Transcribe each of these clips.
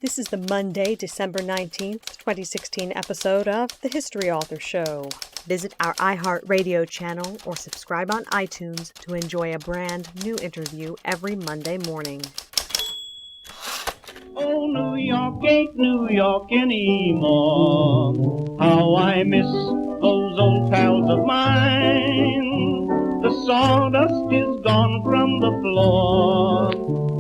This is the Monday, December 19th, 2016 episode of The History Author Show. Visit our iHeartRadio channel or subscribe on iTunes to enjoy a brand new interview every Monday morning. Oh, New York ain't New York anymore. How I miss those old pals of mine. The sawdust is gone from the floor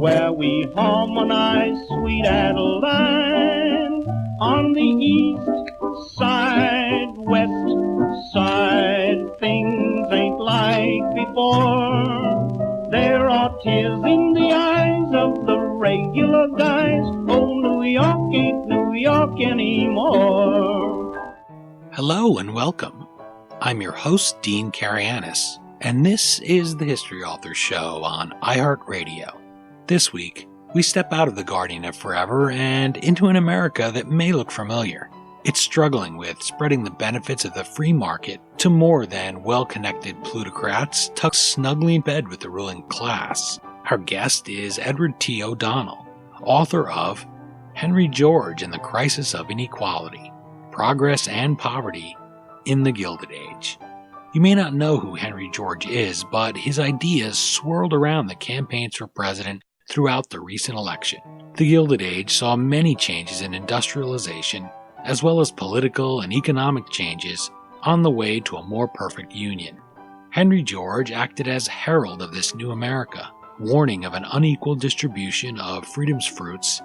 where we harmonize sweet Adeline. On the east side, west side, things ain't like before. There are tears in the eyes of the regular guys. Oh, New York ain't New York anymore. Hello and welcome. I'm your host, Dean Karayanis, and this is the History Author Show on iHeartRadio. This week, we step out of the Guardian of Forever and into an America that may look familiar. It's struggling with spreading the benefits of the free market to more than well-connected plutocrats tucked snugly in bed with the ruling class. Our guest is Edward T. O'Donnell, author of Henry George and the Crisis of Inequality, Progress and Poverty in the Gilded Age. You may not know who Henry George is, but his ideas swirled around the campaigns for president throughout the recent election. The Gilded Age saw many changes in industrialization, as well as political and economic changes on the way to a more perfect union. Henry George acted as herald of this new America, warning of an unequal distribution of freedom's fruits,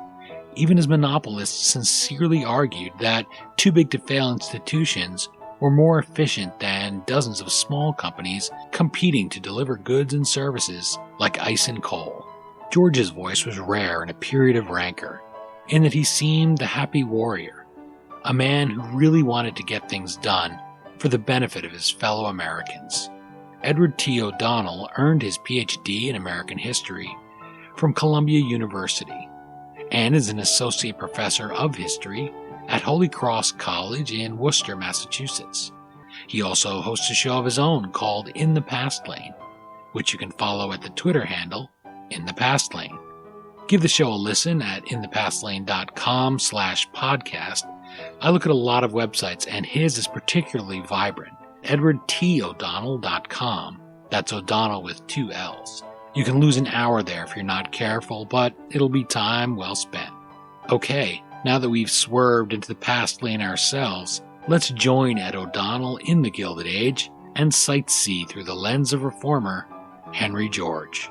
even as monopolists sincerely argued that too-big-to-fail institutions were more efficient than dozens of small companies competing to deliver goods and services like ice and coal. George's voice was rare in a period of rancor, in that he seemed the happy warrior, a man who really wanted to get things done for the benefit of his fellow Americans. Edward T. O'Donnell earned his Ph.D. in American history from Columbia University and is an associate professor of history at Holy Cross College in Worcester, Massachusetts. He also hosts a show of his own called In the Past Lane, which you can follow at the Twitter handle In the Past Lane. Give the show a listen at inthepastlane.com/podcast. I look at a lot of websites, and his is particularly vibrant. EdwardTOdonnell.com. That's O'Donnell with 2 L's. You can lose an hour there if you're not careful, but it'll be time well spent. Okay, now that we've swerved into the past lane ourselves, let's join Ed O'Donnell in the Gilded Age and sightsee through the lens of reformer Henry George.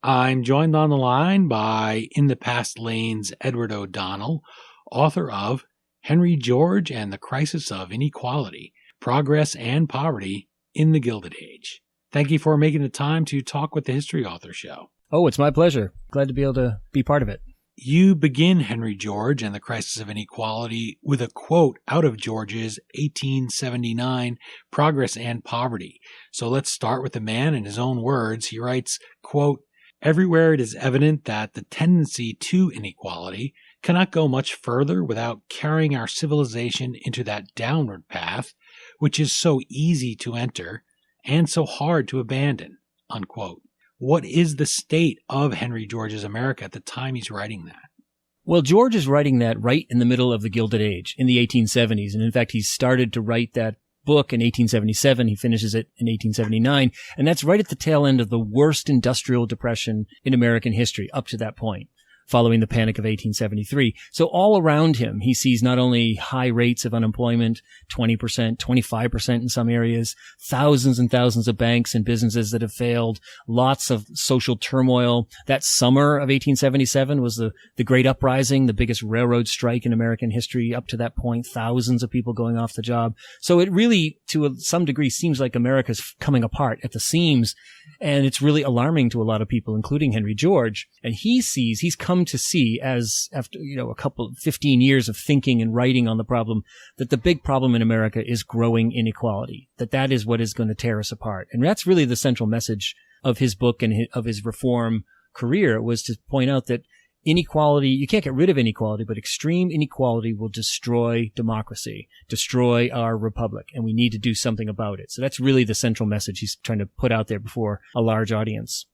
I'm joined on the line by In the Past Lane's Edward O'Donnell, author of Henry George and the Crisis of Inequality, Progress and Poverty in the Gilded Age. Thank you for making the time to talk with the History Author Show. Oh, it's my pleasure. Glad to be able to be part of it. You begin Henry George and the Crisis of Inequality with a quote out of George's 1879 Progress and Poverty. So let's start with the man in his own words. He writes, quote, "Everywhere it is evident that the tendency to inequality cannot go much further without carrying our civilization into that downward path which is so easy to enter and so hard to abandon." Unquote. What is the state of Henry George's America at the time he's writing that? Well, George is writing that right in the middle of the Gilded Age in the 1870s. And in fact, he started to write that book in 1877. He finishes it in 1879. And that's right at the tail end of the worst industrial depression in American history up to that point, following the Panic of 1873. So all around him, he sees not only high rates of unemployment, 20%, 25% in some areas, thousands and thousands of banks and businesses that have failed, lots of social turmoil. That summer of 1877 was the Great Uprising, the biggest railroad strike in American history up to that point, thousands of people going off the job. So it really, to some degree, seems like America's coming apart at the seams. And it's really alarming to a lot of people, including Henry George. And he's come to see, as after, 15 years of thinking and writing on the problem, that the big problem in America is growing inequality, that is what is going to tear us apart. And that's really the central message of his book and of his reform career, was to point out that inequality, you can't get rid of inequality, but extreme inequality will destroy democracy, destroy our republic, and we need to do something about it. So that's really the central message he's trying to put out there before a large audience.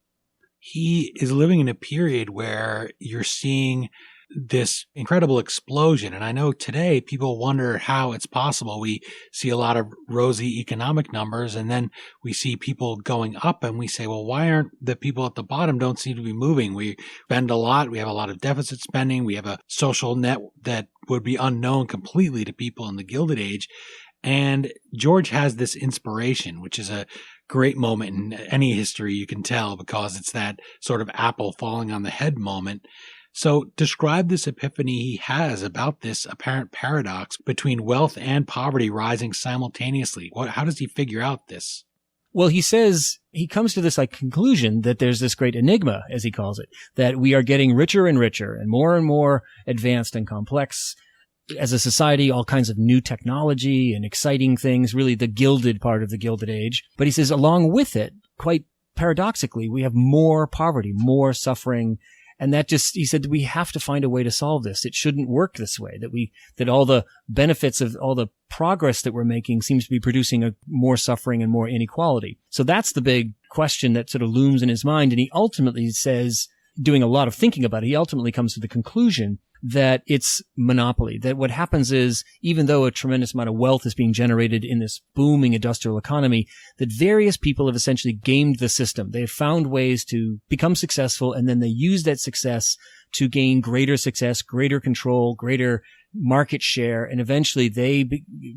he is living in a period where you're seeing this incredible explosion. And I know today people wonder how it's possible. We see a lot of rosy economic numbers, and then we see people going up, and we say, well, why aren't the people at the bottom don't seem to be moving? We spend a lot. We have a lot of deficit spending. We have a social net that would be unknown completely to people in the Gilded Age. And George has this inspiration, which is a great moment in any history, you can tell, because it's that sort of apple falling on the head moment. So describe this epiphany he has about this apparent paradox between wealth and poverty rising simultaneously. How does he figure out this? Well, he says he comes to this conclusion that there's this great enigma, as he calls it, that we are getting richer and richer and more advanced and complex as a society, all kinds of new technology and exciting things, really the gilded part of the Gilded Age. But he says along with it, quite paradoxically, we have more poverty, more suffering. And that he said, we have to find a way to solve this. It shouldn't work this way, that all the benefits of all the progress that we're making seems to be producing more suffering and more inequality. So that's the big question that sort of looms in his mind. And he ultimately says, doing a lot of thinking about it, he ultimately comes to the conclusion that it's monopoly, that what happens is, even though a tremendous amount of wealth is being generated in this booming industrial economy, that various people have essentially gamed the system. They've found ways to become successful, and then they use that success to gain greater success, greater control, greater market share, and eventually they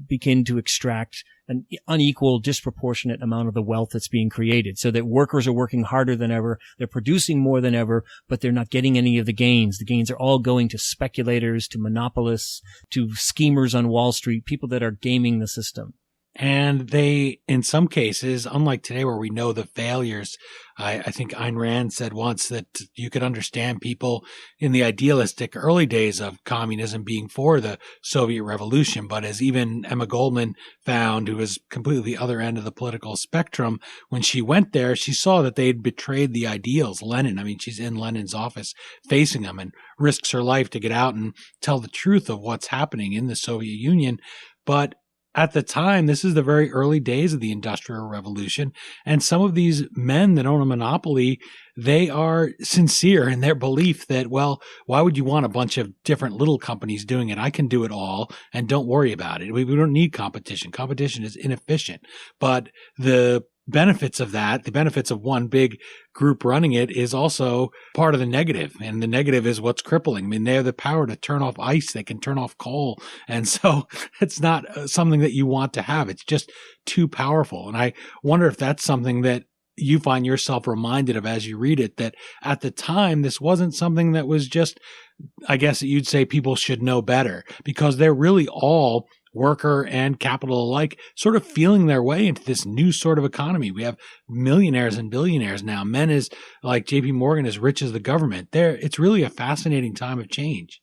begin to extract an unequal, disproportionate amount of the wealth that's being created, so that workers are working harder than ever, they're producing more than ever, but they're not getting any of the gains. The gains are all going to speculators, to monopolists, to schemers on Wall Street, people that are gaming the system. And they, in some cases, unlike today where we know the failures, I think Ayn Rand said once that you could understand people in the idealistic early days of communism being for the Soviet Revolution. But as even Emma Goldman found, who was completely the other end of the political spectrum, when she went there, she saw that they had betrayed the ideals. Lenin, she's in Lenin's office facing them and risks her life to get out and tell the truth of what's happening in the Soviet Union. But at the time, this is the very early days of the Industrial Revolution, and some of these men that own a monopoly, they are sincere in their belief that, well, why would you want a bunch of different little companies doing it? I can do it all, and don't worry about it. We don't need competition. Competition is inefficient. But the benefits of that, the benefits of one big group running it, is also part of the negative. And the negative is what's crippling. They have the power to turn off ice. They can turn off coal. And so it's not something that you want to have. It's just too powerful. And I wonder if that's something that you find yourself reminded of as you read it, that at the time, this wasn't something that was just, I guess you'd say people should know better, because they're really all worker and capital alike sort of feeling their way into this new sort of economy. We have millionaires and billionaires now. Men is like JP Morgan, as rich as the government. It's really a fascinating time of change.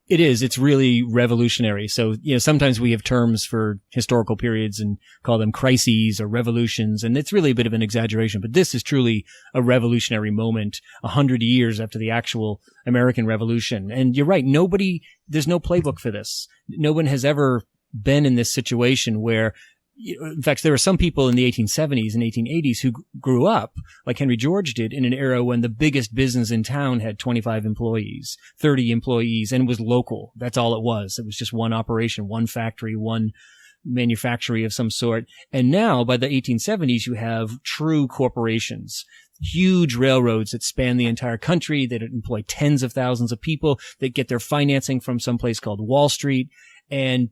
It is. It's really revolutionary. So, sometimes we have terms for historical periods and call them crises or revolutions, and it's really a bit of an exaggeration. But this is truly a revolutionary moment 100 years after the actual American Revolution. And you're right. There's no playbook for this. No one has ever been in this situation where, in fact, there were some people in the 1870s and 1880s who grew up, like Henry George did, in an era when the biggest business in town had 25 employees, 30 employees, and was local. That's all it was. It was just one operation, one factory, one manufactory of some sort. And now, by the 1870s, you have true corporations, huge railroads that span the entire country, that employ tens of thousands of people, that get their financing from some place called Wall Street. And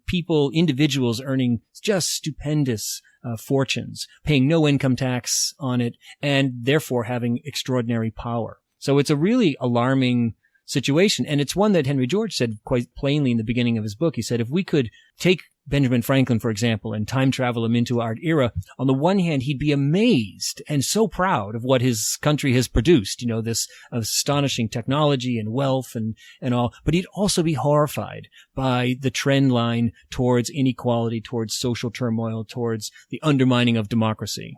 individuals earning just stupendous fortunes, paying no income tax on it, and therefore having extraordinary power. So it's a really alarming situation. And it's one that Henry George said quite plainly in the beginning of his book. He said, if we could take Benjamin Franklin, for example, and time travel him into our era, on the one hand, he'd be amazed and so proud of what his country has produced, this astonishing technology and wealth and all, but he'd also be horrified by the trend line towards inequality, towards social turmoil, towards the undermining of democracy.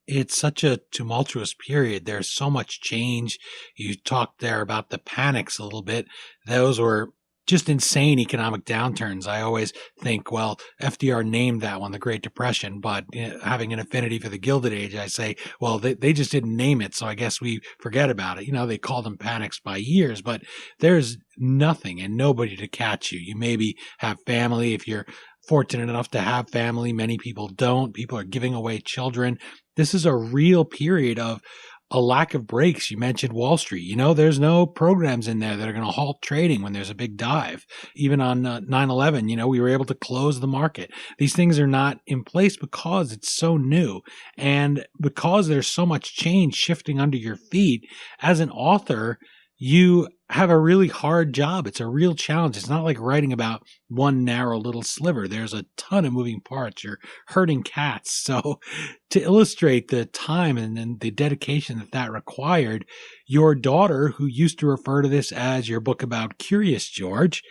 It's such a tumultuous period. There's so much change. You talked there about the panics a little bit. Those were just insane economic downturns. I always think, well, FDR named that one the Great Depression, but having an affinity for the Gilded Age, I say, well, they just didn't name it, so I guess we forget about it. They called them panics by years, but there's nothing and nobody to catch you. You maybe have family if you're fortunate enough to have family. Many people don't. People are giving away children. This is a real period of a lack of breaks. You mentioned Wall Street. There's no programs in there that are going to halt trading when there's a big dive. Even on 9/11, we were able to close the market. These things are not in place because it's so new. And because there's so much change shifting under your feet, as an author, you have a really hard job. It's a real challenge. It's not like writing about one narrow little sliver. There's a ton of moving parts. You're herding cats. So to illustrate the time and the dedication that required, your daughter, who used to refer to this as your book about Curious George,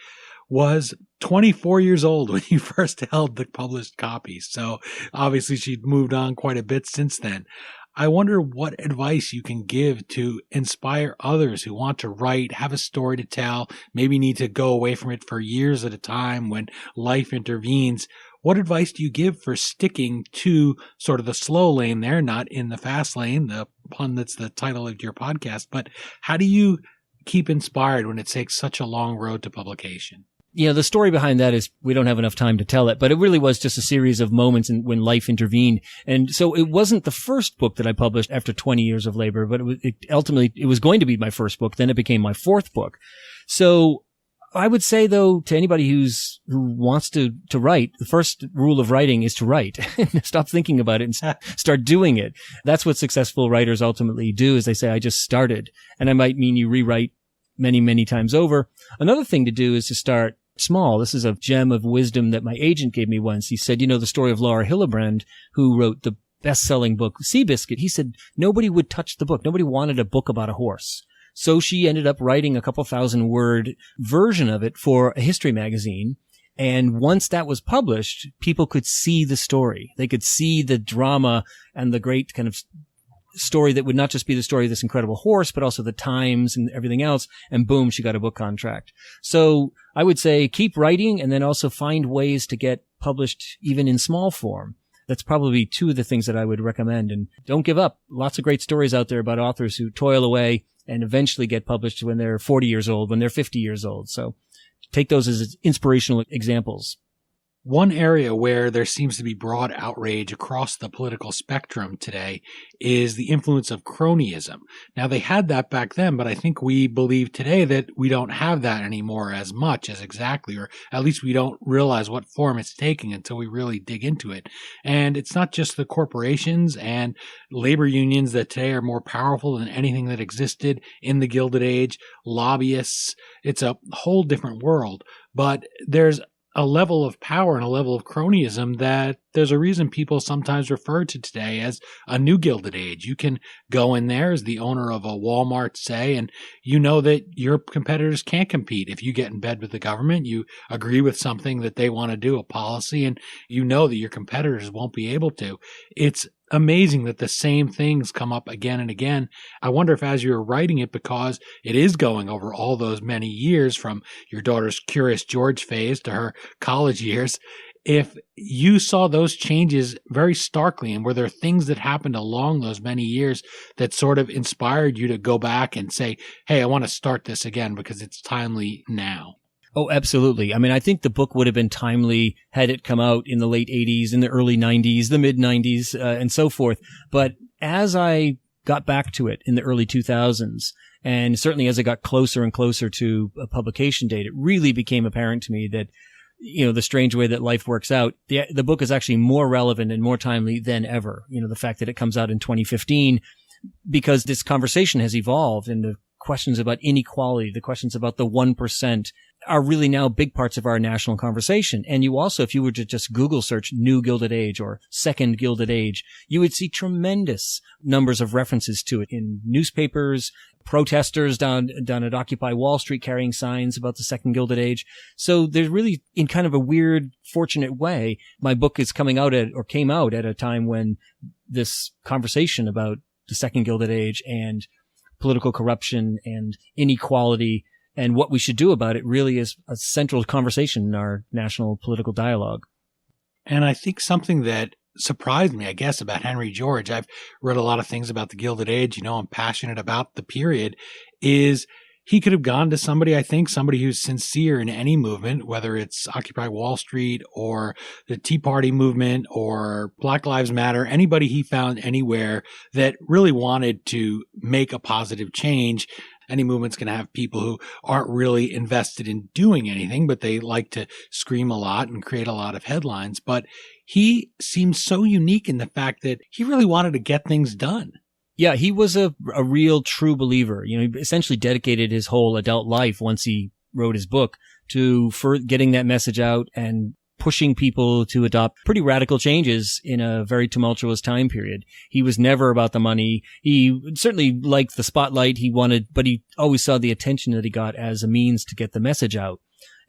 was 24 years old when you first held the published copies. So obviously she'd moved on quite a bit since then. I wonder what advice you can give to inspire others who want to write, have a story to tell, maybe need to go away from it for years at a time when life intervenes. What advice do you give for sticking to sort of the slow lane there, not in the fast lane, the pun that's the title of your podcast, but how do you keep inspired when it takes such a long road to publication? The story behind that is we don't have enough time to tell it, but it really was just a series of moments when life intervened. And so it wasn't the first book that I published after 20 years of labor, but ultimately it was going to be my first book. Then it became my fourth book. So I would say, though, to anybody who wants to write, the first rule of writing is to write. Stop thinking about it and start doing it. That's what successful writers ultimately do, is they say, I just started. And I might mean you rewrite many, many times over. Another thing to do is to start small. This is a gem of wisdom that my agent gave me once. He said, the story of Laura Hillebrand, who wrote the best-selling book Seabiscuit. He said nobody would touch the book. Nobody wanted a book about a horse. So she ended up writing a couple 1,000-word version of it for a history magazine. And once that was published, people could see the story. They could see the drama and the great kind of story that would not just be the story of this incredible horse, but also the times and everything else. And boom, she got a book contract. So I would say keep writing and then also find ways to get published even in small form. That's probably two of the things that I would recommend. And don't give up. Lots of great stories out there about authors who toil away and eventually get published when they're 40 years old, when they're 50 years old. So take those as inspirational examples. One area where there seems to be broad outrage across the political spectrum today is the influence of cronyism. Now, they had that back then, but I think we believe today that we don't have that anymore as much as exactly, or at least we don't realize what form it's taking until we really dig into it. And it's not just the corporations and labor unions that today are more powerful than anything that existed in the Gilded Age, lobbyists. It's a whole different world, but there's a level of power and a level of cronyism that there's a reason people sometimes refer to today as a new Gilded Age. You can go in there as the owner of a Walmart, say, and you know that your competitors can't compete. If you get in bed with the government, you agree with something that they want to do, a policy, and you know that your competitors won't be able to. It's amazing that the same things come up again and again. I wonder if as you're writing it, because it is going over all those many years from your daughter's Curious George phase to her college years, if you saw those changes very starkly, and were there things that happened along those many years that sort of inspired you to go back and say, hey, I want to start this again because it's timely now? Oh, absolutely. I mean, I think the book would have been timely had it come out in the late 80s, in the early 90s, the mid 90s, and so forth. But as I got back to it in the early 2000s, and certainly as I got closer and closer to a publication date, it really became apparent to me that, the strange way that life works out, the book is actually more relevant and more timely than ever. The fact that it comes out in 2015, because this conversation has evolved, and the questions about inequality, the questions about the 1%, are really now big parts of our national conversation. And you also, if you were to just Google search New Gilded Age or Second Gilded Age, you would see tremendous numbers of references to it in newspapers, protesters down at Occupy Wall Street carrying signs about the Second Gilded Age. So there's really, in kind of a weird, fortunate way, my book is came out at a time when this conversation about the Second Gilded Age and political corruption and inequality and what we should do about it really is a central conversation in our national political dialogue. And I think something that surprised me, I guess, about Henry George, I've read a lot of things about the Gilded Age, I'm passionate about the period, is he could have gone to somebody who's sincere in any movement, whether it's Occupy Wall Street or the Tea Party movement or Black Lives Matter, anybody he found anywhere that really wanted to make a positive change. Any movement's going to have people who aren't really invested in doing anything, but they like to scream a lot and create a lot of headlines. But he seems so unique in the fact that he really wanted to get things done. Yeah, he was a real true believer. He essentially dedicated his whole adult life once he wrote his book to getting that message out and pushing people to adopt pretty radical changes in a very tumultuous time period. He was never about the money. He certainly liked the spotlight but he always saw the attention that he got as a means to get the message out.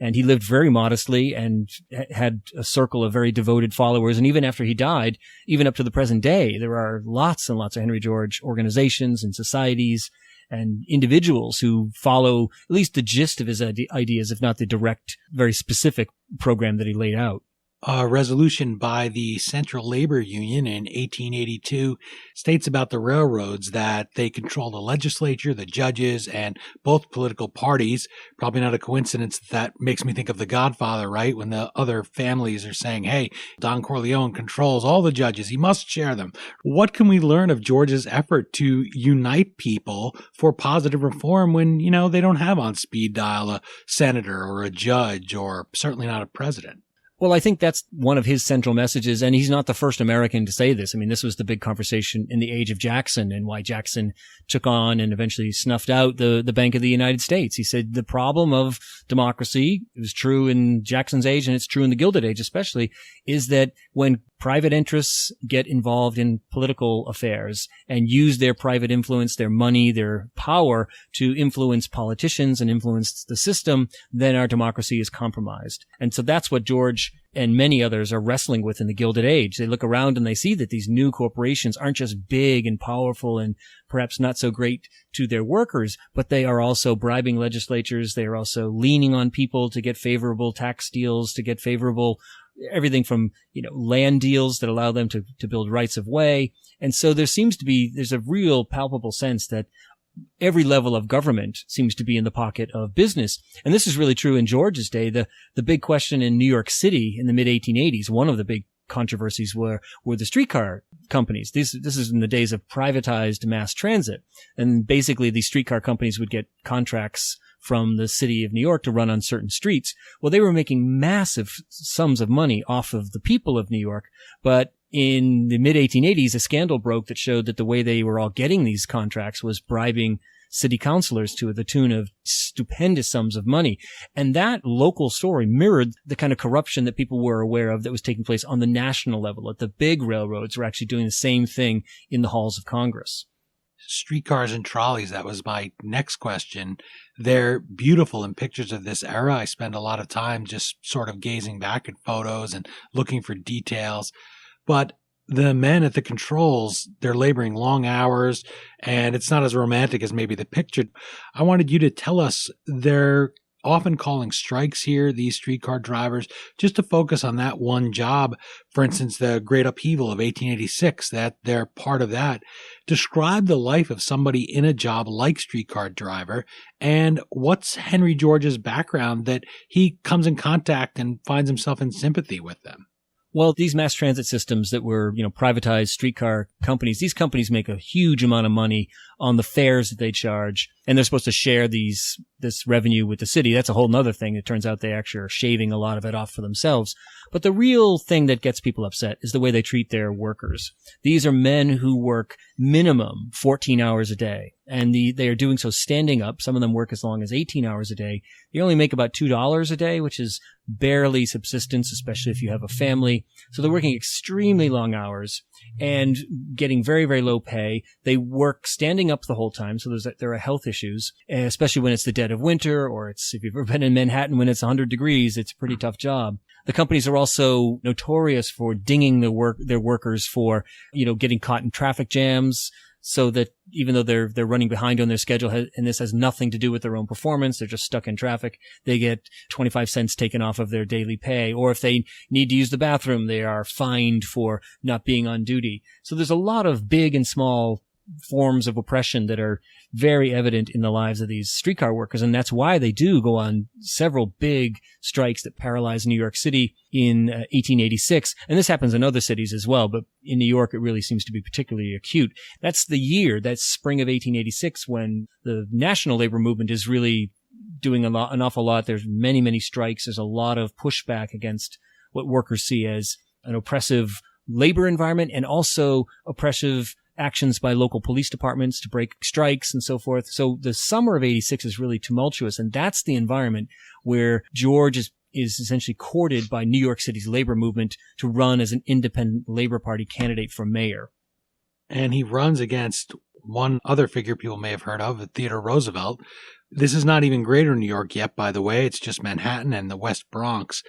And he lived very modestly and had a circle of very devoted followers. And even after he died, even up to the present day, there are lots and lots of Henry George organizations and societies and individuals who follow at least the gist of his ideas, if not the direct, very specific program that he laid out. A resolution by the Central Labor Union in 1882 states about the railroads that they control the legislature, the judges, and both political parties. Probably not a coincidence that makes me think of The Godfather, right? When the other families are saying, hey, Don Corleone controls all the judges. He must share them. What can we learn of George's effort to unite people for positive reform when, they don't have on speed dial a senator or a judge or certainly not a president? Well, I think that's one of his central messages, and he's not the first American to say this. I mean, this was the big conversation in the age of Jackson and why Jackson took on and eventually snuffed out the Bank of the United States. He said the problem of democracy, it was true in Jackson's age and it's true in the Gilded Age especially, is that when private interests get involved in political affairs and use their private influence, their money, their power to influence politicians and influence the system, then our democracy is compromised. And so that's what George and many others are wrestling with in the Gilded Age. They look around and they see that these new corporations aren't just big and powerful and perhaps not so great to their workers, but they are also bribing legislatures. They are also leaning on people to get favorable tax deals, to get favorable everything from, land deals that allow them to build rights of way. And so there's a real palpable sense that every level of government seems to be in the pocket of business. And this is really true in George's day. The big question in New York City in the mid 1880s, one of the big controversies were the streetcar companies. This is in the days of privatized mass transit. And basically these streetcar companies would get contracts from the city of New York to run on certain streets. Well, they were making massive sums of money off of the people of New York. But in the mid 1880s, a scandal broke that showed that the way they were all getting these contracts was bribing city councilors to the tune of stupendous sums of money. And that local story mirrored the kind of corruption that people were aware of that was taking place on the national level. That the big railroads were actually doing the same thing in the halls of Congress. Streetcars and trolleys, that was my next question. They're beautiful in pictures of this era. I spend a lot of time just sort of gazing back at photos and looking for details. But the men at the controls, they're laboring long hours, and it's not as romantic as maybe the picture. I wanted you to tell us they're often calling strikes here, these streetcar drivers, just to focus on that one job. For instance, the Great Upheaval of 1886, that they're part of that. Describe the life of somebody in a job like streetcar driver, and what's Henry George's background that he comes in contact and finds himself in sympathy with them? Well, these mass transit systems that were, privatized streetcar companies, these companies make a huge amount of money on the fares that they charge, and they're supposed to share this revenue with the city. That's a whole nother thing. It turns out they actually are shaving a lot of it off for themselves. But the real thing that gets people upset is the way they treat their workers. These are men who work minimum 14 hours a day, and they are doing so standing up. Some of them work as long as 18 hours a day. They only make about $2 a day, which is barely subsistence, especially if you have a family. So they're working extremely long hours and getting very, very low pay. They work standing up the whole time. So there are health issues, especially when it's the dead of winter, or if you've ever been in Manhattan when it's 100 degrees, it's a pretty tough job. The companies are also notorious for dinging their workers for, getting caught in traffic jams. so that even though they're running behind on their schedule, and this has nothing to do with their own performance, they're just stuck in traffic, they get 25 cents taken off of their daily pay. Or if they need to use the bathroom, they are fined for not being on duty. So there's a lot of big and small forms of oppression that are very evident in the lives of these streetcar workers. And that's why they do go on several big strikes that paralyze New York City in 1886. And this happens in other cities as well, but in New York, it really seems to be particularly acute. That's the year, that's spring of 1886, when the national labor movement is really doing an awful lot. There's many, many strikes. There's a lot of pushback against what workers see as an oppressive labor environment and also oppressive actions by local police departments to break strikes and so forth. So the summer of 86 is really tumultuous, and that's the environment where George is essentially courted by New York City's labor movement to run as an independent Labor Party candidate for mayor. And he runs against one other figure people may have heard of, Theodore Roosevelt. This is not even Greater New York yet, by the way. It's just Manhattan and the West Bronx.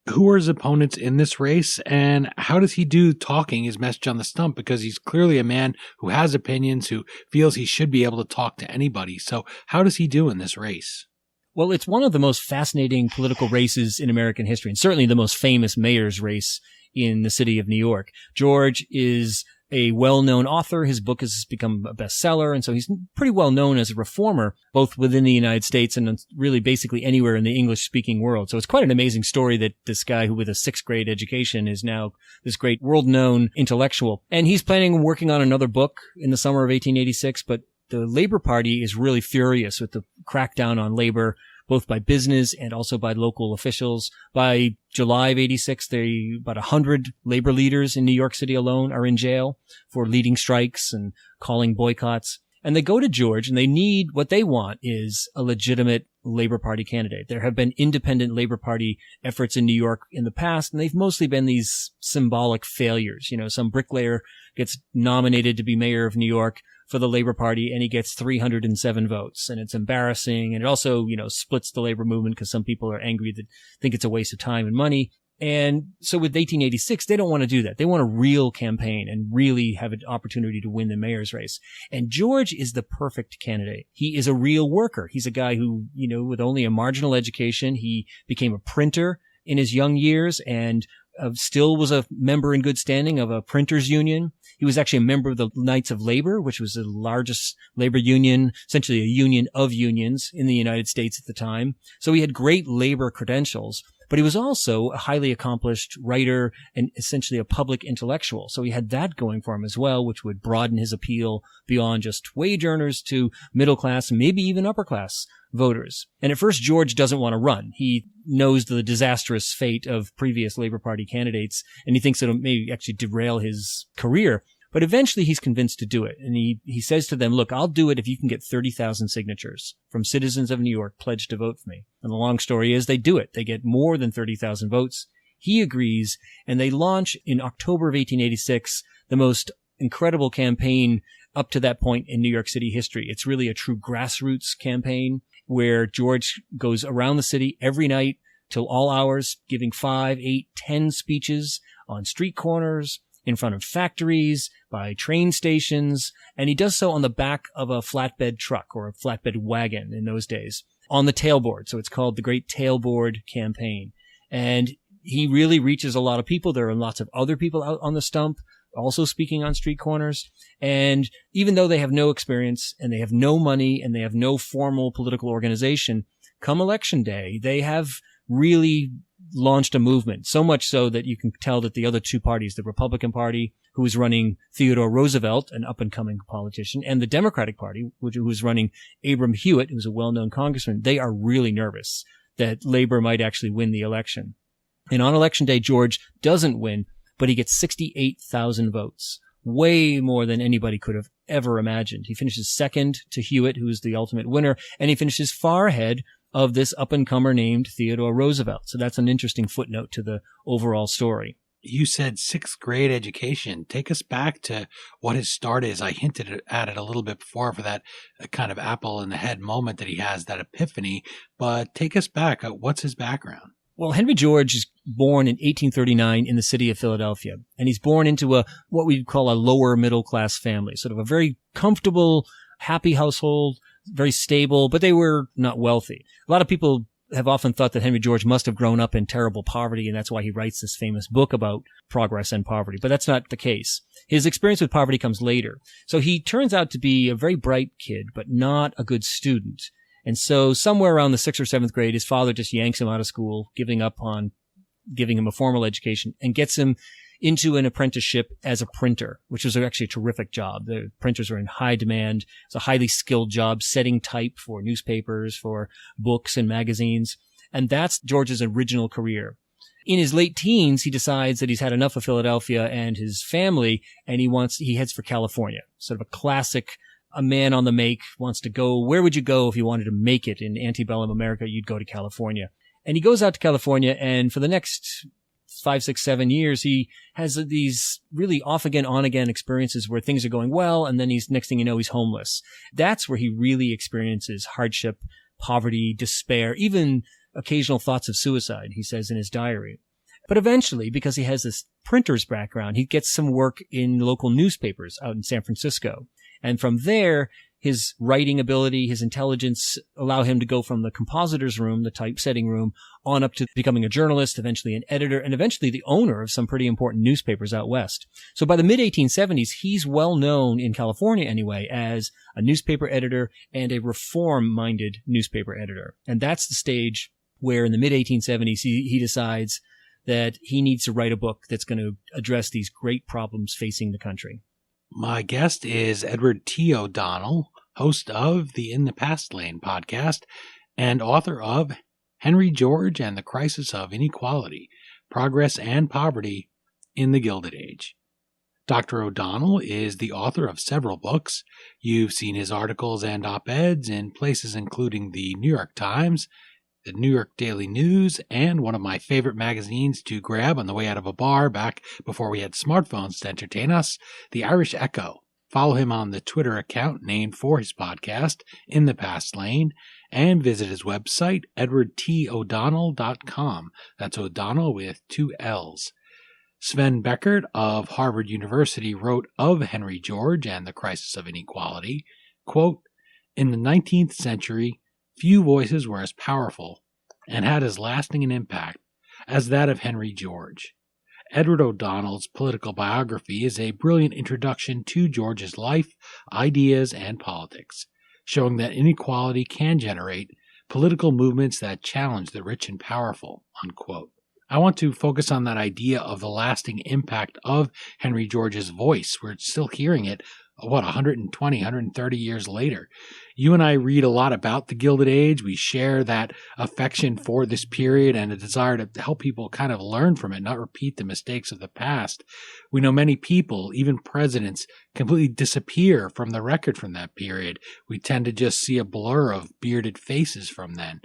Who are his opponents in this race, and how does he do talking his message on the stump? Because he's clearly a man who has opinions, who feels he should be able to talk to anybody. So how does he do in this race? Well, it's one of the most fascinating political races in American history, and certainly the most famous mayor's race in the city of New York. George is a well-known author. His book has become a bestseller, and so he's pretty well known as a reformer, both within the United States and really basically anywhere in the English-speaking world. So it's quite an amazing story that this guy who with a sixth grade education is now this great world-known intellectual. And he's planning on working on another book in the summer of 1886, but the Labor Party is really furious with the crackdown on labor, both by business and also by local officials. By July of 86, about 100 labor leaders in New York City alone are in jail for leading strikes and calling boycotts. And they go to George, and what they want is a legitimate Labor Party candidate. There have been independent Labor Party efforts in New York in the past, and they've mostly been these symbolic failures. You know, some bricklayer gets nominated to be mayor of New York for the Labor Party, and he gets 307 votes. And it's embarrassing. And it also, splits the labor movement because some people are angry that think it's a waste of time and money. And so with 1886, they don't want to do that. They want a real campaign and really have an opportunity to win the mayor's race. And George is the perfect candidate. He is a real worker. He's a guy who, with only a marginal education, he became a printer in his young years and still was a member in good standing of a printers union. He was actually a member of the Knights of Labor, which was the largest labor union, essentially a union of unions in the United States at the time. So he had great labor credentials, but he was also a highly accomplished writer and essentially a public intellectual. So he had that going for him as well, which would broaden his appeal beyond just wage earners to middle class, maybe even upper class voters. And at first, George doesn't want to run. He knows the disastrous fate of previous Labor Party candidates, and he thinks it'll maybe actually derail his career. But eventually he's convinced to do it. And he says to them, look, I'll do it if you can get 30,000 signatures from citizens of New York pledged to vote for me. And the long story is they do it. They get more than 30,000 votes. He agrees, and they launch in October of 1886 the most incredible campaign up to that point in New York City history. It's really a true grassroots campaign where George goes around the city every night till all hours, giving 5, 8, 10 speeches on street corners, in front of factories, by train stations, and he does so on the back of a flatbed truck or a flatbed wagon in those days, on the tailboard. So it's called the Great Tailboard Campaign. And he really reaches a lot of people. There are lots of other people out on the stump also speaking on street corners. And even though they have no experience and they have no money and they have no formal political organization, come election day, they have really launched a movement, so much so that you can tell that the other two parties, the Republican Party, who is running Theodore Roosevelt, an up-and-coming politician, and the Democratic Party, who is running Abram Hewitt, who's a well-known congressman, they are really nervous that Labor might actually win the election. And on election day, George doesn't win, but he gets 68,000 votes, way more than anybody could have ever imagined. He finishes second to Hewitt, who is the ultimate winner, and he finishes far ahead of this up-and-comer named Theodore Roosevelt. So that's an interesting footnote to the overall story. You said sixth grade education. Take us back to what his start is. I hinted at it a little bit before for that kind of apple in the head moment that he has, that epiphany. But take us back. What's his background? Well, Henry George born in 1839 in the city of Philadelphia. And he's born into what we'd call a lower middle class family, sort of a very comfortable, happy household, very stable, but they were not wealthy. A lot of people have often thought that Henry George must have grown up in terrible poverty, and that's why he writes this famous book about progress and poverty. But that's not the case. His experience with poverty comes later. So he turns out to be a very bright kid, but not a good student. And so somewhere around the 6th or 7th grade, his father just yanks him out of school, giving up on giving him a formal education, and gets him into an apprenticeship as a printer, which was actually a terrific job. The printers were in high demand. It's a highly skilled job, setting type for newspapers, for books and magazines. And that's George's original career. In his late teens, he decides that he's had enough of Philadelphia and his family, and he heads for California. Sort of a classic, a man on the make, wants to go. Where would you go if you wanted to make it in antebellum America? You'd go to California. And he goes out to California, and for the next 5, 6, 7 years, he has these really off again, on again experiences where things are going well, and then next thing you know, he's homeless. That's where he really experiences hardship, poverty, despair, even occasional thoughts of suicide, he says in his diary. But eventually, because he has this printer's background, he gets some work in local newspapers out in San Francisco. And from there, his writing ability, his intelligence allow him to go from the compositor's room, the typesetting room, on up to becoming a journalist, eventually an editor, and eventually the owner of some pretty important newspapers out west. So by the mid-1870s, he's well known in California anyway as a newspaper editor and a reform-minded newspaper editor. And that's the stage where in the mid-1870s, he decides that he needs to write a book that's going to address these great problems facing the country. My guest is Edward T. O'Donnell, host of the In the Past Lane podcast and author of Henry George and the Crisis of Inequality, Progress and Poverty in the Gilded Age. Dr. O'Donnell is the author of several books. You've seen his articles and op-eds in places including the New York Times, the New York Daily News, and one of my favorite magazines to grab on the way out of a bar back before we had smartphones to entertain us, the Irish Echo. Follow him on the Twitter account named for his podcast, In the Past Lane, and visit his website, edwardtodonnell.com. That's O'Donnell with 2 L's. Sven Beckert of Harvard University wrote of Henry George and the Crisis of Inequality, quote, "In the 19th century, few voices were as powerful and had as lasting an impact as that of Henry George. Edward O'Donnell's political biography is a brilliant introduction to George's life, ideas, and politics, showing that inequality can generate political movements that challenge the rich and powerful," unquote. I want to focus on that idea of the lasting impact of Henry George's voice. We're still hearing it 120, 130 years later. You and I read a lot about the Gilded Age. We share that affection for this period and a desire to help people kind of learn from it, not repeat the mistakes of the past. We know many people, even presidents, completely disappear from the record from that period. We tend to just see a blur of bearded faces from then.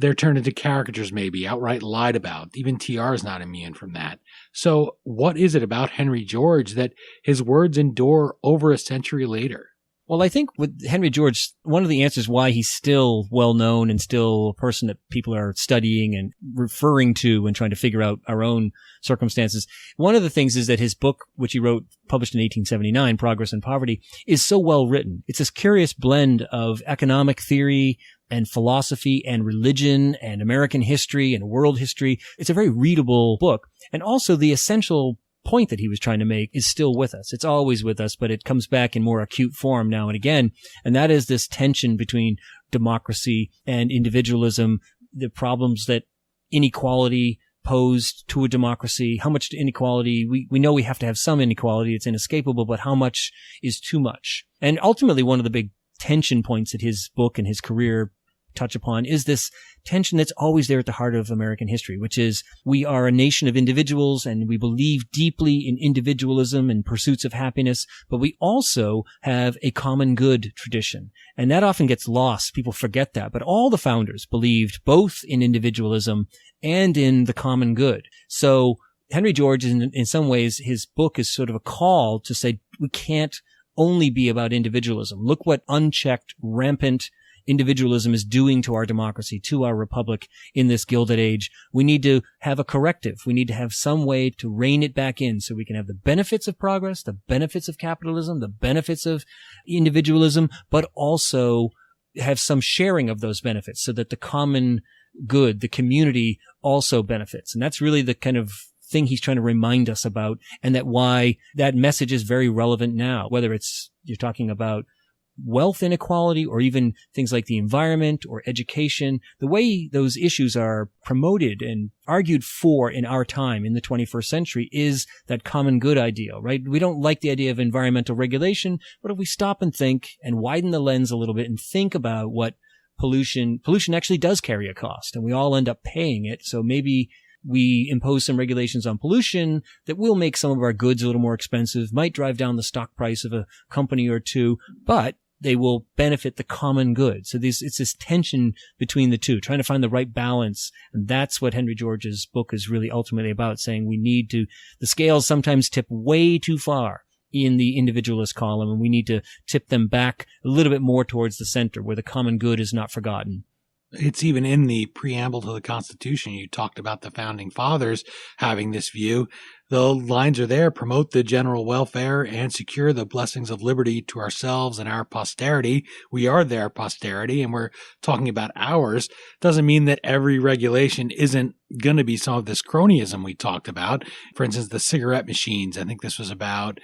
They're turned into caricatures, maybe, outright lied about. Even TR is not immune from that. So what is it about Henry George that his words endure over a century later? Well, I think with Henry George, one of the answers why he's still well known and still a person that people are studying and referring to and trying to figure out our own circumstances. One of the things is that his book, which he wrote, published in 1879, Progress and Poverty, is so well written. It's this curious blend of economic theory and philosophy and religion and American history and world history. It's a very readable book. And also the essential point that he was trying to make is still with us. It's always with us, but it comes back in more acute form now and again. And that is this tension between democracy and individualism, the problems that inequality posed to a democracy, how much inequality, we know we have to have some inequality, it's inescapable, but how much is too much? And ultimately, one of the big tension points that his book and his career touch upon is this tension that's always there at the heart of American history, which is we are a nation of individuals and we believe deeply in individualism and pursuits of happiness, but we also have a common good tradition. And that often gets lost. People forget that. But all the founders believed both in individualism and in the common good. So Henry George, in some ways, his book is sort of a call to say we can't only be about individualism. Look what unchecked, rampant individualism is doing to our democracy, to our republic in this Gilded Age. We need to have a corrective. We need to have some way to rein it back in so we can have the benefits of progress, the benefits of capitalism, the benefits of individualism, but also have some sharing of those benefits so that the common good, the community also benefits. And that's really the kind of thing he's trying to remind us about, and that why that message is very relevant now, whether it's you're talking about wealth inequality or even things like the environment or education. The way those issues are promoted and argued for in our time in the 21st century is that common good ideal, right? We don't like the idea of environmental regulation, but if we stop and think and widen the lens a little bit and think about what pollution actually does carry a cost, and we all end up paying it. So maybe we impose some regulations on pollution that will make some of our goods a little more expensive, might drive down the stock price of a company or two, but they will benefit the common good. So it's this tension between the two, trying to find the right balance. And that's what Henry George's book is really ultimately about, saying the scales sometimes tip way too far in the individualist column, and we need to tip them back a little bit more towards the center where the common good is not forgotten. It's even in the preamble to the Constitution. You talked about the founding fathers having this view. The lines are there: promote the general welfare and secure the blessings of liberty to ourselves and our posterity. We are their posterity, and we're talking about ours. Doesn't mean that every regulation isn't going to be some of this cronyism we talked about. For instance, the cigarette machines. I think this was about,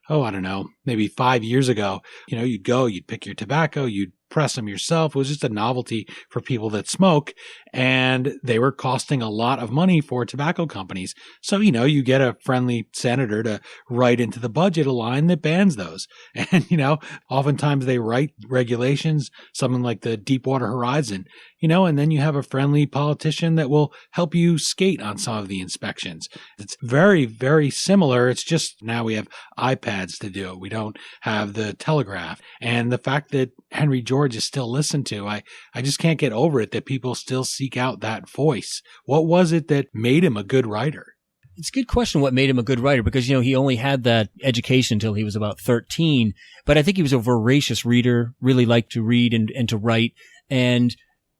I don't know, maybe 5 years ago. You'd pick your tobacco, you'd press them yourself. It was just a novelty for people that smoke, and they were costing a lot of money for tobacco companies. So, you get a friendly senator to write into the budget a line that bans those. And, oftentimes they write regulations, something like the Deepwater Horizon, and then you have a friendly politician that will help you skate on some of the inspections. It's very, very similar. It's just now we have iPads to do it. We don't have the telegraph. And the fact that Henry George is still listened to, I just can't get over it that people still seek out that voice. What was it that made him a good writer? It's a good question what made him a good writer, because, he only had that education until he was about 13. But I think he was a voracious reader, really liked to read and to write. And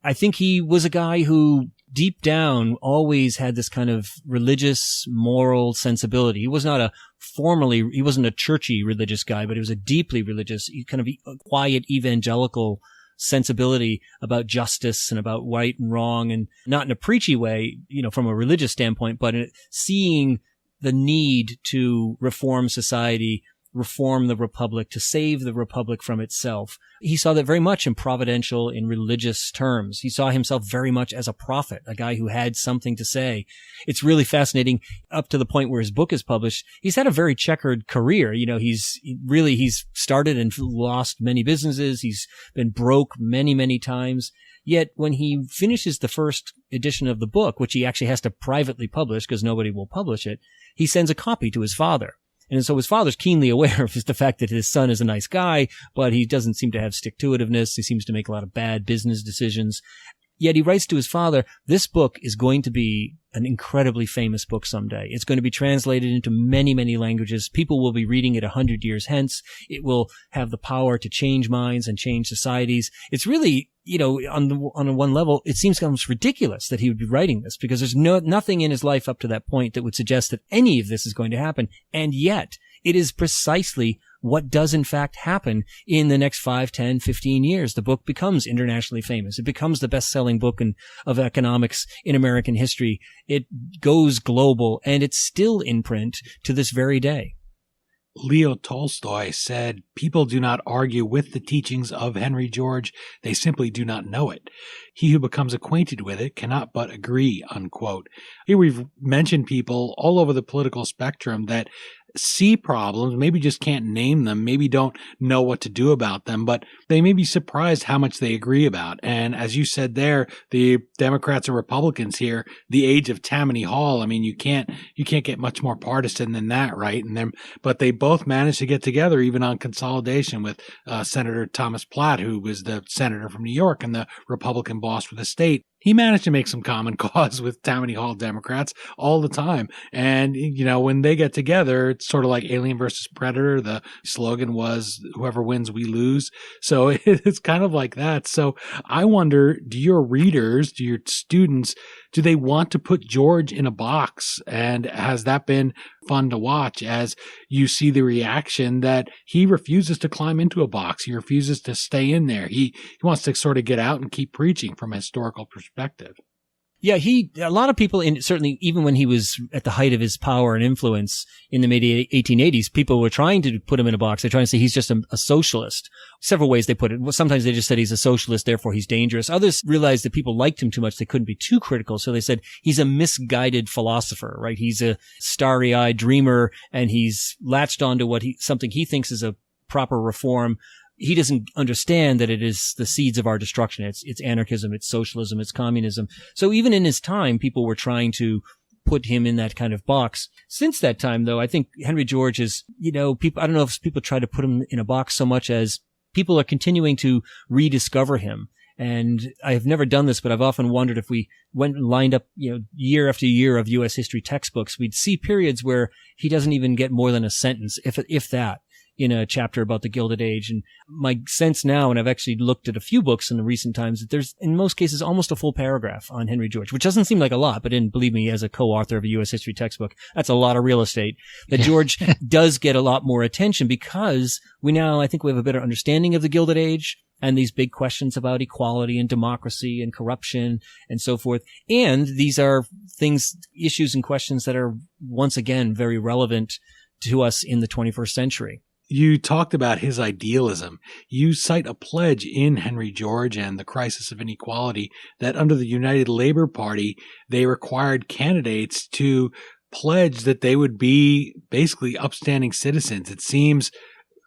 I think he was a guy who deep down always had this kind of religious, moral sensibility. He wasn't a churchy religious guy, but he was a deeply religious, kind of quiet evangelical sensibility about justice and about right and wrong, and not in a preachy way, from a religious standpoint, but seeing the need to reform society, reform the republic, to save the republic from itself. He saw that very much in providential, in religious terms. He saw himself very much as a prophet, a guy who had something to say. It's really fascinating up to the point where his book is published. He's had a very checkered career. He's started and lost many businesses. He's been broke many, many times. Yet when he finishes the first edition of the book, which he actually has to privately publish because nobody will publish it, he sends a copy to his father. And so his father's keenly aware of the fact that his son is a nice guy, but he doesn't seem to have stick-to-itiveness. He seems to make a lot of bad business decisions. Yet he writes to his father, this book is going to be an incredibly famous book someday. It's going to be translated into many, many languages. People will be reading it 100 years hence. It will have the power to change minds and change societies. It's really, on one level, it seems almost ridiculous that he would be writing this, because there's nothing in his life up to that point that would suggest that any of this is going to happen. And yet it is precisely what does in fact happen in the next 5, 10, 15 years. The book becomes internationally famous. It becomes the best-selling book of economics in American history. It goes global, and it's still in print to this very day. Leo Tolstoy said, people do not argue with the teachings of Henry George. They simply do not know it. He who becomes acquainted with it cannot but agree, unquote. Here we've mentioned people all over the political spectrum that see problems, maybe just can't name them, maybe don't know what to do about them, but they may be surprised how much they agree about. And as you said there, the Democrats and Republicans here, the age of Tammany Hall, I mean, you can't get much more partisan than that, right? But they both managed to get together even on consolidation with Senator Thomas Platt, who was the senator from New York and the Republican boss for the state. he managed to make some common cause with Tammany Hall Democrats all the time. And, when they get together, it's sort of like Alien versus Predator. The slogan was, whoever wins, we lose. So it's kind of like that. So I wonder, do your readers, do your students, do they want to put George in a box? And has that been fun to watch as you see the reaction that he refuses to climb into a box? He refuses to stay in there. He wants to sort of get out and keep preaching from a historical perspective. Yeah, a lot of people, certainly even when he was at the height of his power and influence in the mid 1880s, people were trying to put him in a box. They're trying to say he's just a socialist. Several ways they put it. Well, sometimes they just said he's a socialist, therefore he's dangerous. Others realized that people liked him too much. They couldn't be too critical. So they said he's a misguided philosopher, right? He's a starry-eyed dreamer, and he's latched onto something he thinks is a proper reform. He doesn't understand that it is the seeds of our destruction. It's anarchism, it's socialism, it's communism. So even in his time, people were trying to put him in that kind of box. Since that time, though, I think Henry George is, people, I don't know if people try to put him in a box so much as people are continuing to rediscover him. And I have never done this, but I've often wondered if we went and lined up, year after year of U.S. history textbooks, we'd see periods where he doesn't even get more than a sentence, if that, in a chapter about the Gilded Age. And my sense now, and I've actually looked at a few books in the recent times, that there's, in most cases, almost a full paragraph on Henry George, which doesn't seem like a lot, but believe me, as a co-author of a U.S. history textbook, that's a lot of real estate. That George does get a lot more attention because I think we have a better understanding of the Gilded Age and these big questions about equality and democracy and corruption and so forth. And these are issues and questions that are, once again, very relevant to us in the 21st century. You talked about his idealism. You cite a pledge in Henry George and the Crisis of Inequality that under the United Labor Party, they required candidates to pledge that they would be basically upstanding citizens. It seems,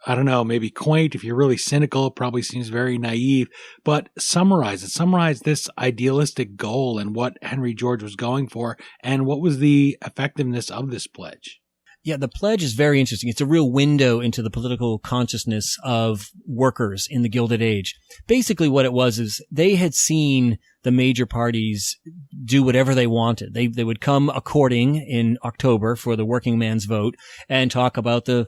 I don't know, maybe quaint. If you're really cynical, it probably seems very naive, but summarize this idealistic goal and what Henry George was going for, and what was the effectiveness of this pledge? Yeah, the pledge is very interesting. It's a real window into the political consciousness of workers in the Gilded Age. Basically what it was is they had seen the major parties do whatever they wanted. They would come a courting in October for the working man's vote and talk about the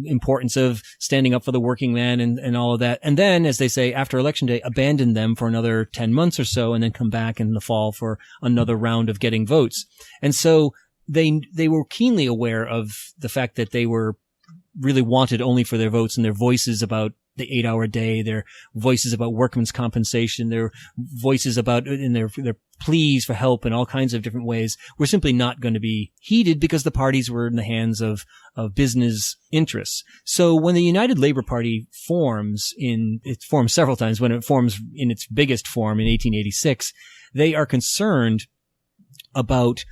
importance of standing up for the working man and all of that. And then, as they say, after Election Day, abandon them for another 10 months or so and then come back in the fall for another round of getting votes. And so they were keenly aware of the fact that they were really wanted only for their votes and their voices about the 8-hour day, their voices about workmen's compensation, their voices about in their pleas for help in all kinds of different ways were simply not going to be heeded because the parties were in the hands of business interests. So when the United Labor Party it forms several times. When it forms in its biggest form in 1886, they are concerned about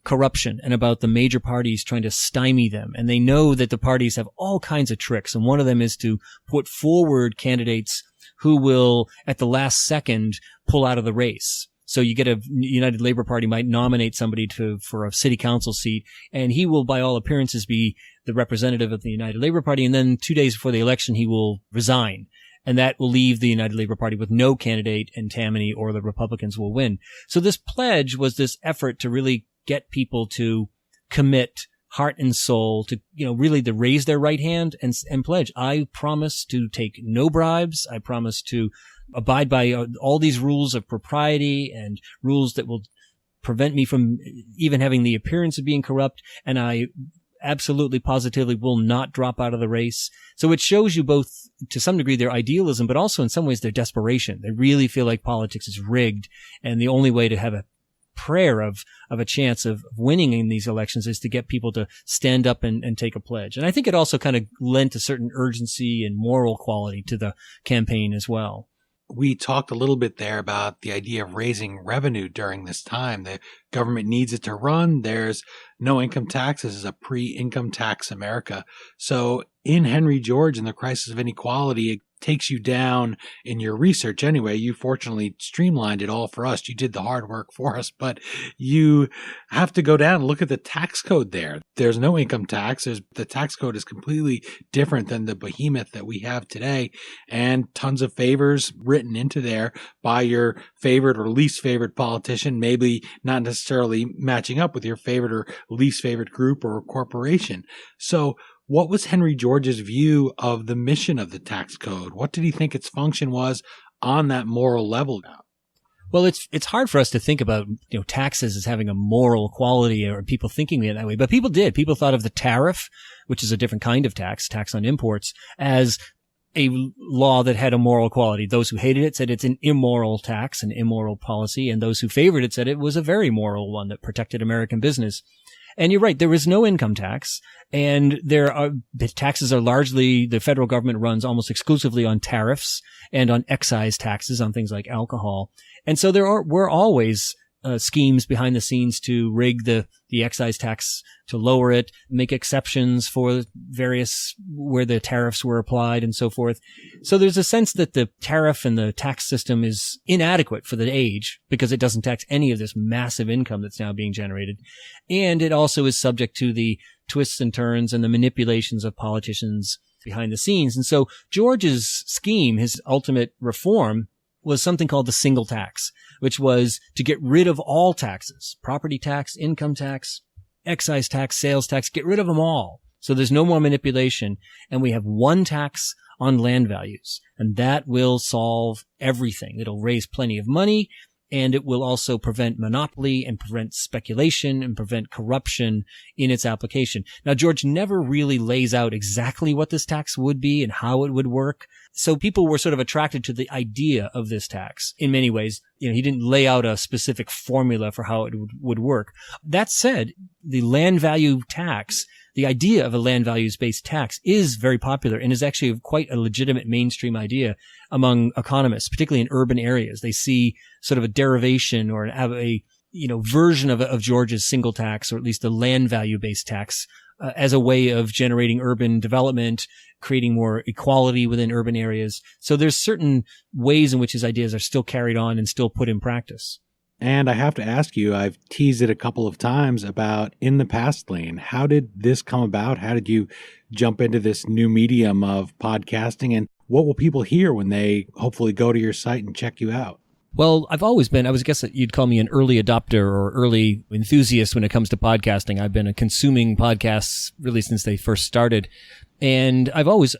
corruption and about the major parties trying to stymie them. And they know that the parties have all kinds of tricks. And one of them is to put forward candidates who will, at the last second, pull out of the race. So you get a United Labor Party might nominate somebody for a city council seat, and he will, by all appearances, be the representative of the United Labor Party. And then 2 days before the election, he will resign. And that will leave the United Labor Party with no candidate, and Tammany or the Republicans will win. So this pledge was this effort to really get people to commit heart and soul to, really to raise their right hand and pledge. I promise to take no bribes. I promise to abide by all these rules of propriety and rules that will prevent me from even having the appearance of being corrupt. And I absolutely positively will not drop out of the race. So it shows you both, to some degree, their idealism, but also in some ways their desperation. They really feel like politics is rigged, and the only way to have a prayer of a chance of winning in these elections is to get people to stand up and take a pledge. And I think it also kind of lent a certain urgency and moral quality to the campaign as well. We talked a little bit there about the idea of raising revenue during this time. The government needs it to run. There's no income tax. This is a pre-income tax America. So in Henry George and the Crisis of Inequality, takes you down in your research anyway. You fortunately streamlined it all for us. You did the hard work for us, but you have to go down and look at the tax code there. There's no income tax. The tax code is completely different than the behemoth that we have today, and tons of favors written into there by your favorite or least favorite politician, maybe not necessarily matching up with your favorite or least favorite group or corporation. So what was Henry George's view of the mission of the tax code? What did he think its function was on that moral level? Well, it's hard for us to think about, taxes as having a moral quality or people thinking it that way, but people did. People thought of the tariff, which is a different kind of tax on imports, as a law that had a moral quality. Those who hated it said it's an immoral tax, an immoral policy, and those who favored it said it was a very moral one that protected American business. And you're right, there is no income tax, and the taxes are largely, the federal government runs almost exclusively on tariffs and on excise taxes on things like alcohol. And so were always schemes behind the scenes to rig the excise tax, to lower it, make exceptions for various where the tariffs were applied and so forth. So there's a sense that the tariff and the tax system is inadequate for the age because it doesn't tax any of this massive income that's now being generated. And it also is subject to the twists and turns and the manipulations of politicians behind the scenes. And so George's scheme, his ultimate reform, was something called the single tax, which was to get rid of all taxes, property tax, income tax, excise tax, sales tax, get rid of them all. So there's no more manipulation. And we have one tax on land values, and that will solve everything. It'll raise plenty of money, and it will also prevent monopoly and prevent speculation and prevent corruption in its application. Now, George never really lays out exactly what this tax would be and how it would work. So people were sort of attracted to the idea of this tax in many ways. He didn't lay out a specific formula for how it would work. That said, the land value tax, the idea of a land values-based tax is very popular and is actually quite a legitimate mainstream idea among economists, particularly in urban areas. They see sort of a derivation or a version of George's single tax, or at least the land value-based tax, as a way of generating urban development, creating more equality within urban areas. So there's certain ways in which his ideas are still carried on and still put in practice. And I have to ask you, I've teased it a couple of times about In the Past Lane. How did this come about? How did you jump into this new medium of podcasting? And what will people hear when they hopefully go to your site and check you out? Well, I've always been, I guess that you'd call me an early adopter or early enthusiast when it comes to podcasting. I've been consuming podcasts really since they first started. And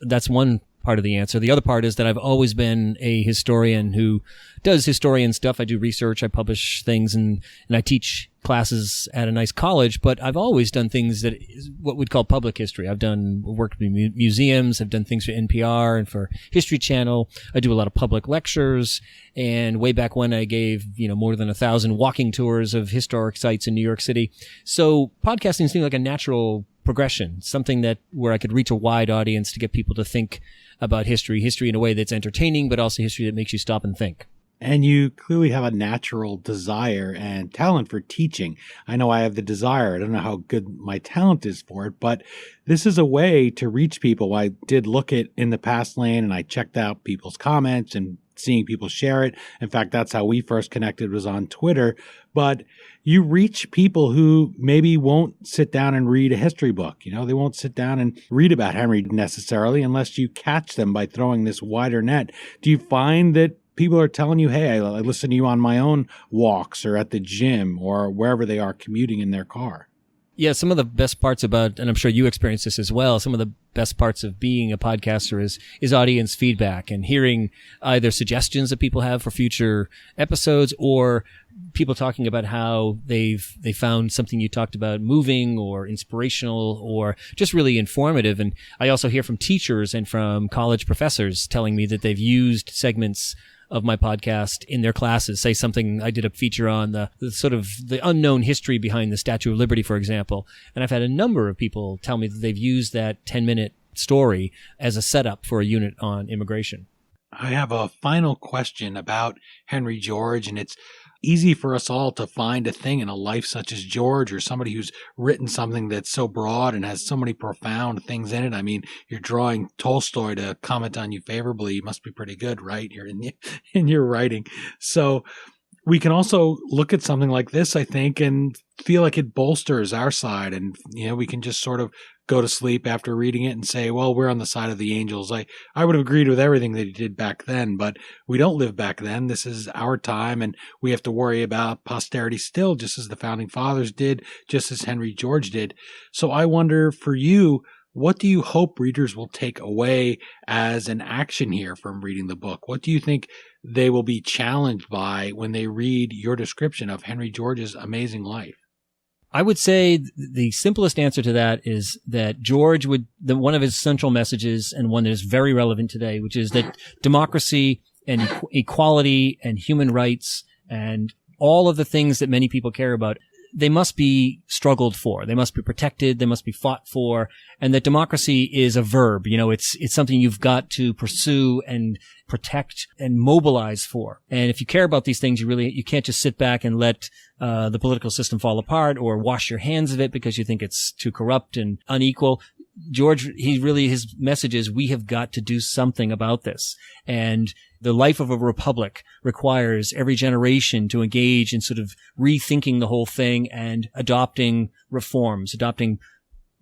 that's one part of the answer. The other part is that I've always been a historian who does historian stuff. I do research, I publish things, and I teach classes at a nice college, but I've always done things that is what we'd call public history. I've worked with museums, I've done things for NPR and for History Channel. I do a lot of public lectures, and way back when I gave, more than 1,000 walking tours of historic sites in New York City. So podcasting seemed like a natural progression, something where I could reach a wide audience to get people to think about history in a way that's entertaining, but also history that makes you stop and think. And you clearly have a natural desire and talent for teaching. I know I have the desire. I don't know how good my talent is for it, but this is a way to reach people. I did look at In the Past Lane, and I checked out people's comments and seeing people share it. In fact, that's how we first connected, was on Twitter. But you reach people who maybe won't sit down and read a history book. They won't sit down and read about Henry necessarily unless you catch them by throwing this wider net. Do you find that people are telling you, hey, I listen to you on my own walks or at the gym or wherever they are commuting in their car? Yeah, some of the best parts about, and I'm sure you experience this as well, some of the best parts of being a podcaster is audience feedback and hearing either suggestions that people have for future episodes or people talking about how they found something you talked about moving or inspirational or just really informative. And I also hear from teachers and from college professors telling me that they've used segments of my podcast in their classes. Say something, I did a feature on the sort of the unknown history behind the Statue of Liberty, for example. And I've had a number of people tell me that they've used that 10-minute story as a setup for a unit on immigration. I have a final question about Henry George, and it's easy for us all to find a thing in a life such as George, or somebody who's written something that's so broad and has so many profound things in it. I mean, you're drawing Tolstoy to comment on you favorably. You must be pretty good, right? You're in your writing. So we can also look at something like this, I think, and feel like it bolsters our side. And, we can just sort of go to sleep after reading it and say, well, we're on the side of the angels. I would have agreed with everything that he did back then, but we don't live back then. This is our time, and we have to worry about posterity still, just as the founding fathers did, just as Henry George did. So I wonder, for you, what do you hope readers will take away as an action here from reading the book? What do you think they will be challenged by when they read your description of Henry George's amazing life? I would say the simplest answer to that is that George one of his central messages, and one that is very relevant today, which is that democracy and equality and human rights and all of the things that many people care about, they must be struggled for. They must be protected. They must be fought for. And that democracy is a verb. It's something you've got to pursue and protect and mobilize for. And if you care about these things, you can't just sit back and let the political system fall apart or wash your hands of it because you think it's too corrupt and unequal. George, his message is, we have got to do something about this. And the life of a republic requires every generation to engage in sort of rethinking the whole thing and adopting reforms,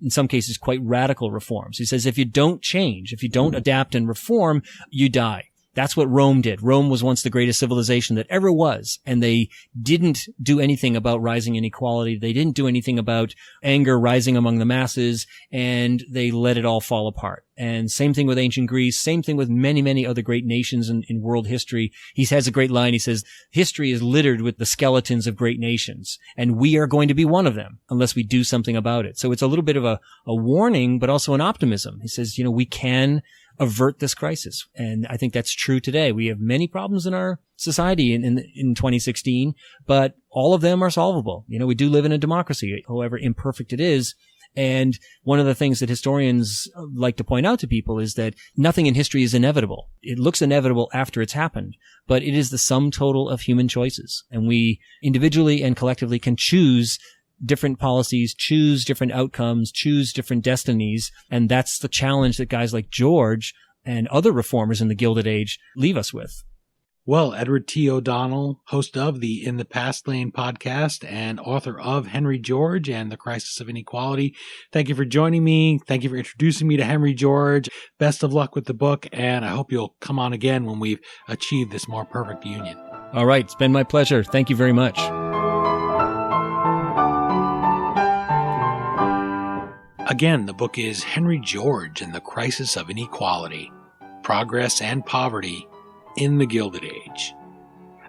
in some cases, quite radical reforms. He says, if you don't change, if you don't adapt and reform, you die. That's what Rome did. Rome was once the greatest civilization that ever was, and they didn't do anything about rising inequality. They didn't do anything about anger rising among the masses, and they let it all fall apart. And same thing with ancient Greece, same thing with many, many other great nations in world history. He has a great line. He says, history is littered with the skeletons of great nations, and we are going to be one of them unless we do something about it. So it's a little bit of a warning, but also an optimism. He says, we can avert this crisis. And I think that's true today. We have many problems in our society in 2016, but all of them are solvable. We do live in a democracy, however imperfect it is. And one of the things that historians like to point out to people is that nothing in history is inevitable. It looks inevitable after it's happened, but it is the sum total of human choices. And we individually and collectively can choose different policies, choose different outcomes, choose different destinies. And that's the challenge that guys like George and other reformers in the Gilded Age leave us with. Well, Edward T. O'Donnell, host of the In the Past Lane podcast and author of Henry George and the Crisis of Inequality, thank you for joining me. Thank you for introducing me to Henry George. Best of luck with the book, and I hope you'll come on again when we've achieved this more perfect union. All right. It's been my pleasure. Thank you very much. Again, the book is Henry George and the Crisis of Inequality, Progress and Poverty in the Gilded Age.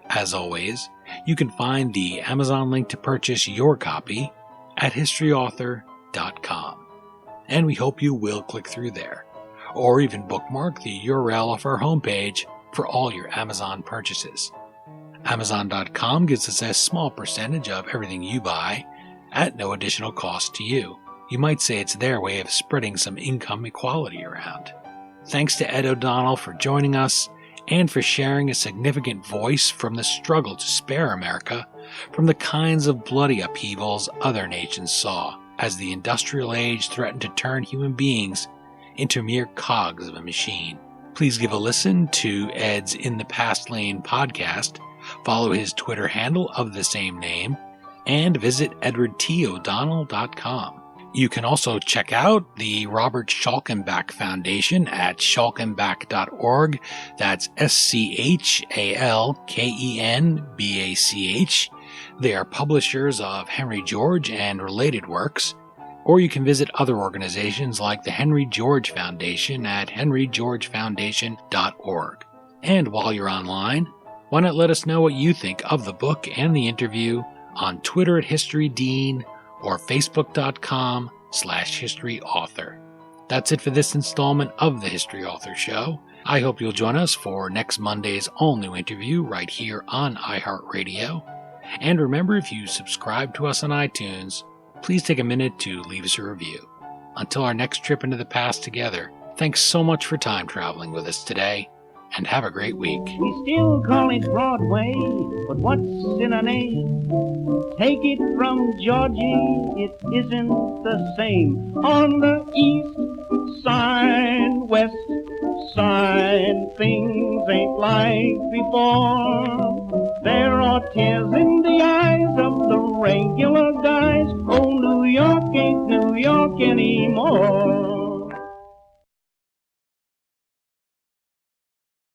As always, you can find the Amazon link to purchase your copy at historyauthor.com. And we hope you will click through there, or even bookmark the URL off our homepage for all your Amazon purchases. Amazon.com gives us a small percentage of everything you buy at no additional cost to you. You might say it's their way of spreading some income equality around. Thanks to Ed O'Donnell for joining us and for sharing a significant voice from the struggle to spare America from the kinds of bloody upheavals other nations saw as the industrial age threatened to turn human beings into mere cogs of a machine. Please give a listen to Ed's In the Past Lane podcast, follow his Twitter handle of the same name, and visit edwardtodonnell.com. You can also check out the Robert Schalkenbach Foundation at schalkenbach.org. That's SCHALKENBACH. They are publishers of Henry George and related works. Or you can visit other organizations like the Henry George Foundation at henrygeorgefoundation.org. And while you're online, why not let us know what you think of the book and the interview on Twitter at HistoryDean or facebook.com/historyauthor. That's it for this installment of the History Author Show. I hope you'll join us for next Monday's all-new interview right here on iHeartRadio. And remember, if you subscribe to us on iTunes, please take a minute to leave us a review. Until our next trip into the past together, thanks so much for time traveling with us today. and have a great week. We still call it Broadway, but what's in a name? Take it from Georgie, it isn't the same. On the east side, west side, things ain't like before. There are tears in the eyes of the regular guys. Oh, New York ain't New York anymore.